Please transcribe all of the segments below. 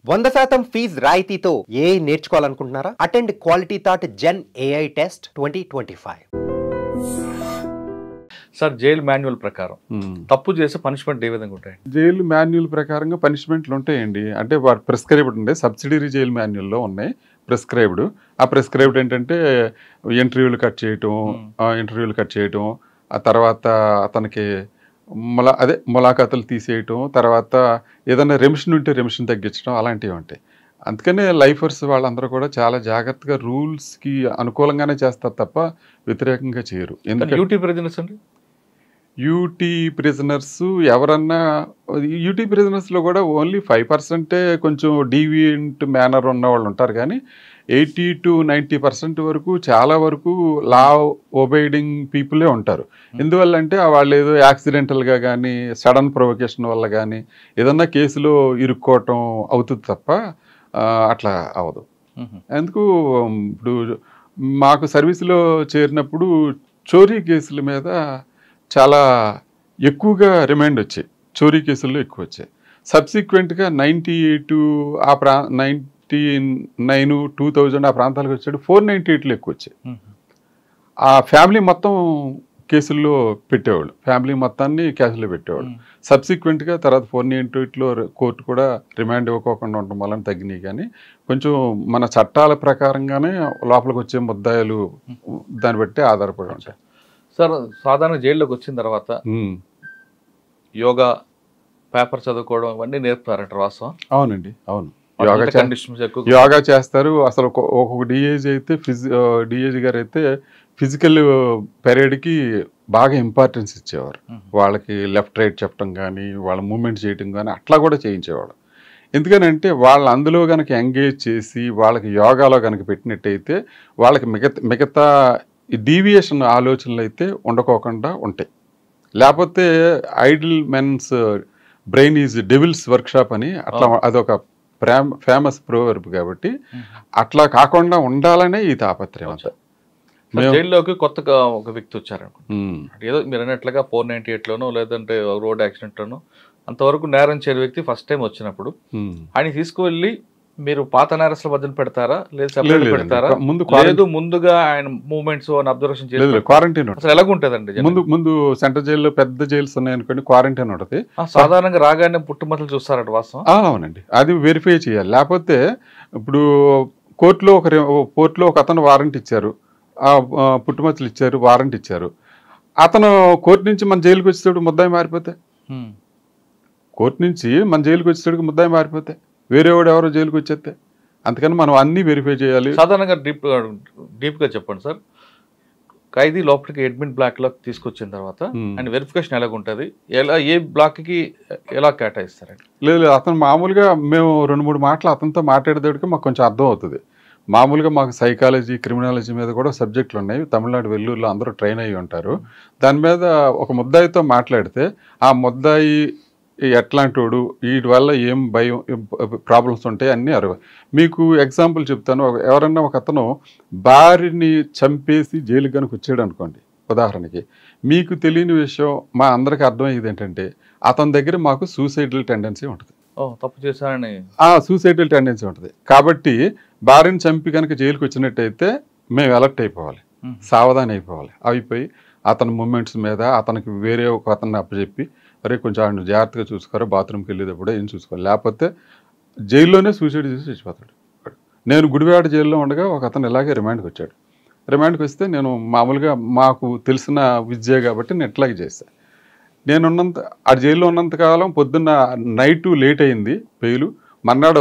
100% fees రాయితీతో ఏ నేర్చుకోవాలనుకుంటున్నారా? Attend quality thought gen AI test 2025. Sir jail manual ప్రకారం తప్పు చేసే పనిష్మెంట్ ఏ విధంగా ఉంటాయి? జైలు మాన్యువల్ ప్రకారంగా పనిష్మెంట్లు ఉంటాయండి. అంటే వారు ప్రిస్క్రైబ్డ్ ఉండే సబ్సిడరీ జైలు మాన్యువల్లో ఉన్నాయి ప్రిస్క్రైబ్డ్. ఆ ప్రిస్క్రైబ్డ్ ఏంటంటే ఇంటర్వ్యూలు కట్ చేయటం, ఆ తర్వాత అతనికి ములాఖాతులు తీసేయటం, తర్వాత ఏదైనా రెమిషన్ ఉంటే రెమిషన్ తగ్గించడం, అలాంటివి ఉంటాయి. అందుకనే లైఫర్స్ వాళ్ళందరూ కూడా చాలా జాగ్రత్తగా రూల్స్కి అనుకూలంగానే చేస్తారు తప్ప వ్యతిరేకంగా చేయరు. ఎందుకంటే యూటీ ప్రిజనర్స్ ఎవరన్నా యూటీ ప్రిజనర్స్లో కూడా ఓన్లీ 5% కొంచెం డీవియంట్ మేనర్ ఉన్న వాళ్ళు ఉంటారు, కానీ 80 to 90% వరకు చాలా వరకు లా ఒబైడింగ్ పీపులే ఉంటారు. ఎందువల్లంటే వాళ్ళు ఏదో యాక్సిడెంటల్గా కానీ సడన్ ప్రొవొకేషన్ వల్ల కానీ ఏదన్నా కేసులో ఇరుక్కోవటం అవుతుంది తప్ప అట్లా అవ్వదు. ఎందుకు ఇప్పుడు మాకు సర్వీసులో చేరినప్పుడు చోరీ కేసుల మీద చాలా ఎక్కువగా రిమైండ్ వచ్చాయి. చోరీ కేసుల్లో ఎక్కువ వచ్చాయి. సబ్సిక్వెంట్గా 98 99 2000 ఆ ప్రాంతాలకు వచ్చాడు 498లో ఎక్కువ వచ్చాయి. ఆ ఫ్యామిలీ మొత్తం కేసుల్లో పెట్టేవాళ్ళు, ఫ్యామిలీ మొత్తాన్ని కేసులో పెట్టేవాళ్ళు. సబ్సిక్వెంట్గా తర్వాత 498లో కోర్టు కూడా రిమాండ్ ఇవ్వకోకుండా ఉండడం వల్ల తగ్గినాయి. కానీ కొంచెం మన చట్టాల ప్రకారంగానే లోపలికి వచ్చే ముద్దాయిలు దాన్ని బట్టి ఆధారపడి ఉంటాయి. సార్ సాధారణ జైల్లోకి వచ్చిన తర్వాత యోగా, పేపర్ చదువుకోవడం ఇవన్నీ నేర్పుతారంట వాస్తవం? అవునండి, అవును. యోగా చేస్తారు. అసలు ఒక్కొక్క డిఏజీ అయితే డిఏజీ గారు అయితే ఫిజికల్ పెరేడ్కి బాగా ఇంపార్టెన్స్ ఇచ్చేవారు. వాళ్ళకి లెఫ్ట్ రైట్ చెప్పడం కానీ వాళ్ళ మూమెంట్ చేయడం కానీ అట్లా కూడా చేయించేవాడు. ఎందుకనంటే వాళ్ళు అందులో కనుక ఎంగేజ్ చేసి వాళ్ళకి యోగాలో కనుక పెట్టినట్టయితే వాళ్ళకి మిగతా డీవియేషన్ ఆలోచనలు అయితే ఉండకోకుండా ఉంటాయి. లేకపోతే idle men's brain is devil's workshop అని అట్లా అదొక ఫేమస్ ప్రోవర్బ్. కాబట్టి అట్లా కాకుండా ఉండాలనే ఈ తాపత్రయం అంతా. జైల్లోకి కొత్తగా ఒక వ్యక్తి వచ్చారనుకుంటా, ఏదో మీరు అన్నట్లుగా 498లోనో లేదంటే రోడ్ యాక్సిడెంట్లోనో అంతవరకు నేరం చేయని వ్యక్తి ఫస్ట్ టైం వచ్చినప్పుడు ఆయన తీసుకువెళ్ళి మీరు పాత నేరస్తుల మధ్యన పెడతారా లేదా సెపరేట్ పెడతారా? ముందుగా ఆయన మూవ్మెంట్స్ అబ్జర్వేషన్ చేసి క్వారంటైన్ ఎలాగుంటదండి? ముందు సెంట్రల్ జైల్లో పెద్ద జైల్స్ ఉన్నాయనుకోండి, క్వారంటైన్ ఉంటుంది. సాధారణంగా రాగానే పుట్టుమచ్చలు చూస్తారట వాస్తవం? అవునండి, అది వెరిఫై చేయాలి. లేకపోతే ఇప్పుడు కోర్టులో ఒక అతను వారెంట్ ఇచ్చారు, పుట్టుమచ్చలు ఇచ్చారు, వారెంట్ ఇచ్చారు. అతను కోర్టు నుంచి మన జైలుకి వచ్చేటప్పుడు ముద్దాయి మారిపోతే, కోర్టు నుంచి మన జైలుకి వచ్చేటప్పుడు ముద్దాయి మారిపోతే వేరేవాడు ఎవరో జైలుకి వచ్చేస్తే, అందుకని మనం అన్నీ వెరిఫై చేయాలి. సాధారణంగా డీప్గా చెప్పండి సార్, ఖైదీ లోపలికి అడ్మిన్ బ్లాక్లోకి తీసుకొచ్చిన తర్వాత ఆయన వెరిఫికేషన్ ఎలాగుంటుంది, ఏ బ్లాక్కి ఎలా కేటాయిస్తారండి? లేదు, అతను మామూలుగా మేము 2-3 మాటలు అతనితో మాట్లాడేటప్పటికి మాకు కొంచెం అర్థం అవుతుంది. మామూలుగా మాకు సైకాలజీ, క్రిమినాలజీ మీద కూడా సబ్జెక్టులు ఉన్నాయి. తమిళనాడు వెల్లూరులో అందరూ ట్రైన్ అయ్యి ఉంటారు. దాని మీద ఒక ముద్దాయితో మాట్లాడితే ఆ ముద్దాయి ఎట్లాంటి వాడు, వీటి వల్ల ఏం భయం ప్రాబ్లమ్స్ ఉంటాయి అన్నీ మీకు ఎగ్జాంపుల్ చెప్తాను. ఎవరన్నా ఒక అతను భార్యని చంపేసి జైలు కనుక వచ్చాడు అనుకోండి ఉదాహరణకి, మీకు తెలియని విషయం మా అందరికీ అర్థమయ్యేది ఏంటంటే అతని దగ్గర మాకు సూసైడల్ టెండెన్సీ ఉంటుంది. తప్పు చేశారని సూసైడల్ టెండెన్సీ ఉంటుంది. కాబట్టి భార్యని చంపి కనుక జైలుకి వచ్చినట్టయితే మేము అలర్ట్ అయిపోవాలి, సావధానం అయిపోయి అతని మూమెంట్స్ మీద అతనికి వేరే ఒక అతన్ని అప్పచెప్పి అరే కొంచెం ఆయన జాగ్రత్తగా చూసుకోరా, బాత్రూమ్కి వెళ్ళేటప్పుడు ఏం చూసుకోవాలి, లేకపోతే జైల్లోనే సూసైడ్ చేసి చచ్చిపోతాడు. నేను గుడివాడ జైల్లో ఉండగా ఒక అతను ఇలాగే రిమాండ్కి వచ్చాడు. రిమాండ్కి వస్తే నేను మామూలుగా మాకు తెలిసిన విద్య కాబట్టి నేను ఇట్లాగే చేశాను. ఆ జైల్లో ఉన్నంతకాలం పొద్దున్న నైటు లేట్ అయింది బెయిలు. మర్నాడు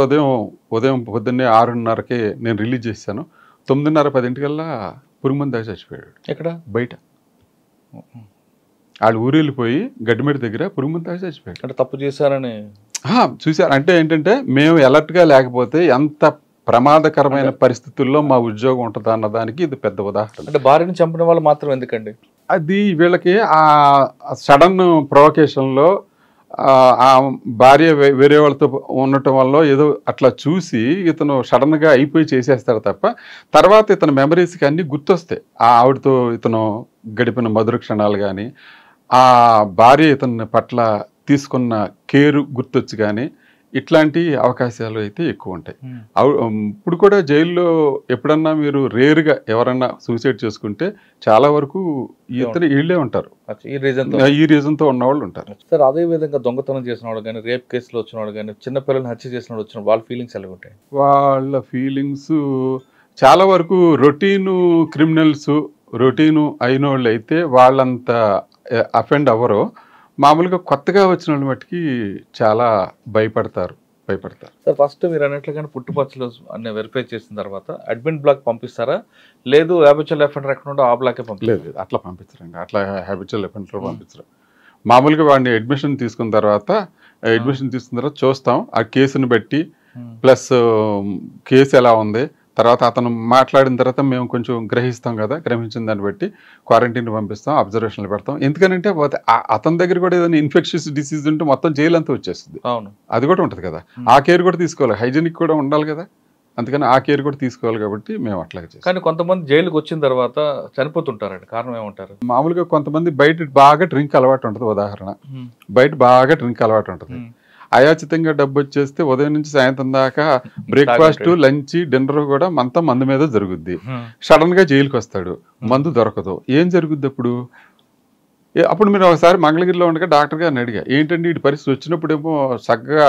ఉదయం పొద్దున్నే 6:30కే నేను రిలీజ్ చేశాను. 9:30-10 పురుగుమంది దాకా చచ్చిపోయాడు. ఎక్కడ? బయట. వాళ్ళు ఊరు వెళ్ళిపోయి గడ్డిమేడి దగ్గర పురుగుమంది దాకా చచ్చిపోయాడు. అంటే తప్పు చేశారని చూశారు. అంటే ఏంటంటే మేము అలర్ట్గా లేకపోతే ఎంత ప్రమాదకరమైన పరిస్థితుల్లో మా ఉద్యోగం ఉంటుంది అన్నదానికి ఇది పెద్ద ఉదాహరణ. అంటే భార్యని చంపిన వాళ్ళు మాత్రం ఎందుకండి? అది వీళ్ళకి ఆ సడన్ ప్రొవొకేషన్లో ఆ భార్య వేరే వాళ్ళతో ఉండటం వల్ల ఏదో అట్లా చూసి ఇతను సడన్గా అయిపోయి చేసేస్తాడు తప్ప తర్వాత ఇతను మెమరీస్కి అన్నీ గుర్తొస్తాయి. ఆ ఆవిడతో ఇతను గడిపిన మధుర క్షణాలు కానీ ఆ భార్య ఇతని పట్ల తీసుకున్న కేరు గుర్తొచ్చి కానీ ఇట్లాంటి అవకాశాలు అయితే ఎక్కువ ఉంటాయి. ఇప్పుడు కూడా జైల్లో ఎప్పుడన్నా మీరు రేరుగా ఎవరన్నా సూసైడ్ చేసుకుంటే చాలా వరకు వీళ్ళే ఉంటారు, ఈ రీజన్తో ఉన్నవాళ్ళు ఉంటారు. సార్ అదే విధంగా దొంగతనం చేసిన వాళ్ళు కానీ, రేప్ కేసులో వచ్చిన వాళ్ళు కానీ, చిన్నపిల్లల్ని హత్య చేసిన వాళ్ళు వచ్చిన వాళ్ళ ఫీలింగ్స్ ఎలా ఉంటాయి? వాళ్ళ ఫీలింగ్స్ చాలా వరకు రొటీను క్రిమినల్స్, రొటీను అయిన వాళ్ళు అయితే వాళ్ళంత అఫెండ్ అవ్వరు. మామూలుగా కొత్తగా వచ్చిన వాళ్ళు మట్టుకి చాలా భయపడతారు. సార్ ఫస్ట్ మీరు అన్నట్లుగానే పుట్టుపచ్చలు అన్ని వెరిఫై చేసిన తర్వాత అడ్మిన్ బ్లాక్ పంపిస్తారా, లేదు హ్యాబిచువల్ అఫెండర్ ఎక్కడ ఉందో ఆ బ్లాకే లేదు, అట్లా పంపించరండి. అట్లా హ్యాబిచువల్ అఫెండర్ పంపించరు. మామూలుగా వాడిని అడ్మిషన్ తీసుకున్న తర్వాత చూస్తాం ఆ కేసుని బట్టి, ప్లస్ కేసు ఎలా ఉంది, తర్వాత అతను మాట్లాడిన తర్వాత మేము కొంచెం గ్రహిస్తాం కదా, గ్రహించిన దాన్ని బట్టి క్వారంటైన్ పంపిస్తాం, అబ్జర్వేషన్లు పెడతాం. ఎందుకనంటే అతని దగ్గర కూడా ఏదైనా ఇన్ఫెక్షన్స్ డిసీజ్ ఉంటే మొత్తం జైలు అంతా వచ్చేస్తుంది. అవును, అది కూడా ఉంటుంది కదా, ఆ కేర్ కూడా తీసుకోవాలి, హైజీనిక్ కూడా ఉండాలి కదా, అందుకని ఆ కేర్ కూడా తీసుకోవాలి కాబట్టి మేము అట్లాగే చేస్తాం. కానీ కొంతమంది జైలుకి వచ్చిన తర్వాత చనిపోతుంటారండి, కారణం ఏమంటారు? మామూలుగా కొంతమంది బయట బాగా డ్రింక్ అలవాటు ఉంటుంది. ఉదాహరణ, బయట బాగా డ్రింక్ అలవాటు ఉంటుంది, అయాచితంగా డబ్బు వచ్చేస్తే ఉదయం నుంచి సాయంత్రం దాకా బ్రేక్ఫాస్ట్, లంచ్, డిన్నర్ కూడా అంతా మందు మీద జరుగుద్ది. సడన్ గా జైలుకి వస్తాడు, మందు దొరకదు, ఏం జరుగుద్ది అప్పుడు? అప్పుడు మీరు ఒకసారి మంగళగిరిలో ఉండగా డాక్టర్ గారిని అడిగా, ఏంటండి ఈ పరిస్థితి వచ్చినప్పుడేమో చక్కగా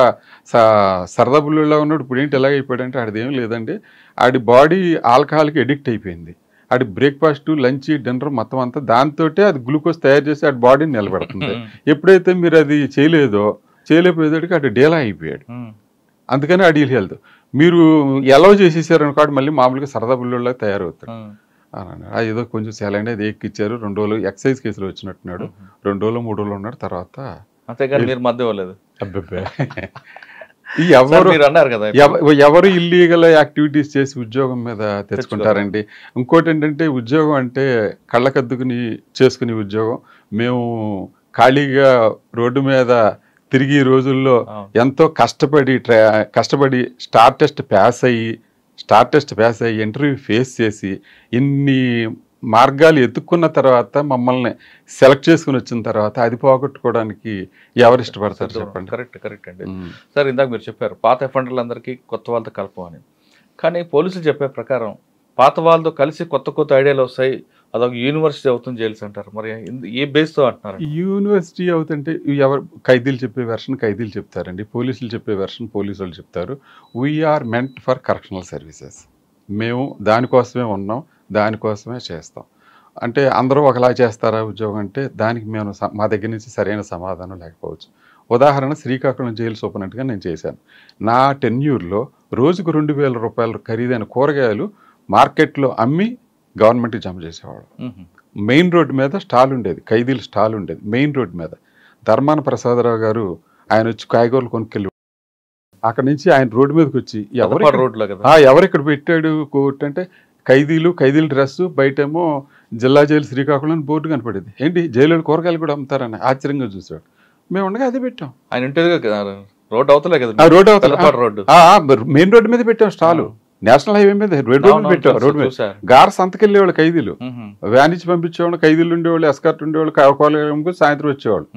సరదా బుల్లులా ఉన్నాడు, ఇప్పుడు ఏంటి ఎలాగ అయిపోయాడంటే అదేం లేదండి, ఆడి బాడీ ఆల్కహాల్కి ఎడిక్ట్ అయిపోయింది. ఆడి బ్రేక్ఫాస్ట్, లంచ్, డిన్నర్ మొత్తం అంతా దాంతో అది గ్లూకోజ్ తయారు చేసి ఆడి బాడీని నిలబెడుతుంది. ఎప్పుడైతే మీరు అది చేయలేకపోయేదాడికి అటు డేలా అయిపోయాడు. అందుకని అడిగి హెల్త్ మీరు ఎలా చేసేసారనుకోండి మళ్ళీ మామూలుగా సరదా బుల్లోలా తయారవుతాడు. అది ఏదో కొంచెం సెలైన్ అది ఎక్కిచ్చారు, 2 రోజులు ఎక్సైజ్ కేసులు వచ్చినట్టున్నాడు, 2 రోజులు 3 రోజులు ఉన్నాడు. తర్వాత అంతేగాని మీరు మధ్య ఇవ్వలేదు. అబ్బబ్బే, ఎవరు ఇల్లీగల్ యాక్టివిటీస్ చేసి ఉద్యోగం మీద తెచ్చుకుంటారండి. ఇంకోటి ఏంటంటే ఉద్యోగం అంటే కళ్ళకద్దుకుని చేసుకునే ఉద్యోగం. మేము ఖాళీగా రోడ్డు మీద తిరిగి రోజుల్లో ఎంతో కష్టపడి స్టార్ టెస్ట్ పాస్ అయ్యి ఇంటర్వ్యూ ఫేస్ చేసి ఇన్ని మార్గాలు ఎత్తుక్కున్న తర్వాత మమ్మల్ని సెలెక్ట్ చేసుకుని వచ్చిన తర్వాత అది పోగొట్టుకోవడానికి ఎవరు ఇష్టపడతారు చెప్పండి? కరెక్ట్ అండి. సార్ ఇందాక మీరు చెప్పారు పాత అఫెండర్లందరికీ కొత్త వాళ్ళతో కలపమని, కానీ పోలీసులు చెప్పే ప్రకారం పాత వాళ్ళతో కలిసి కొత్త ఐడియాలు వస్తాయి, అదొక యూనివర్సిటీ అవుతుంది జైల్స్ అంటారు. మరి ఏ బేస్తో అంటున్నారు? యూనివర్సిటీ అవుతుంటే ఎవరు ఖైదీలు చెప్పే వెర్షన్ ఖైదీలు చెప్తారండి, పోలీసులు చెప్పే వెర్షన్ పోలీసు వాళ్ళు చెప్తారు. We are meant for correctional services, మేము దానికోసమే ఉన్నాం, దానికోసమే చేస్తాం. అంటే అందరూ ఒకలా చేస్తారా ఉద్యోగం అంటే దానికి మేము మా దగ్గర నుంచి సరైన సమాధానం లేకపోవచ్చు. ఉదాహరణ, శ్రీకాకుళం జైలు సూపరింటెండెంట్గా నేను చేశాను. నా టెన్యూర్లో రోజుకు 2000 రూపాయలు ఖరీదైన కూరగాయలు మార్కెట్లో అమ్మి గవర్నమెంట్కి జమ చేసేవాడు. మెయిన్ రోడ్డు మీద స్టాల్ ఉండేది, ఖైదీల స్టాల్ ఉండేది మెయిన్ రోడ్డు మీద. ధర్మాన ప్రసాదరావు గారు ఆయన వచ్చి కాయగూరలు కొనుక్కెళ్ళి అక్కడ నుంచి ఆయన రోడ్డు మీదకి వచ్చి ఎవరు ఇక్కడ పెట్టాడు కోర్టు అంటే ఖైదీల డ్రెస్సు, బయటేమో జిల్లా జైలు శ్రీకాకుళం బోర్డు కనపడేది. ఏంటి జైలు కూరగాయలు కూడా అమ్ముతారని ఆశ్చర్యంగా చూసాడు. మేము ఉండగా అదే పెట్టాం. ఆయన రోడ్డు అవతలే కదా, రోడ్డు అవతల మెయిన్ రోడ్డు మీద పెట్టాం స్టాలు. నేషనల్ హైవే మీద రోడ్డు మీద పెట్టాం. రోడ్డు మీద గార సంతకెళ్ళేవాళ్ళు ఖైదీలు, వ్యాన్ ఇచ్చి పంపించేవాళ్ళు, ఖైదీలు ఉండేవాళ్ళు, ఎస్కార్ట్ ఉండేవాళ్ళు, కాయగూరలు సాయంత్రం వచ్చేవాళ్ళు.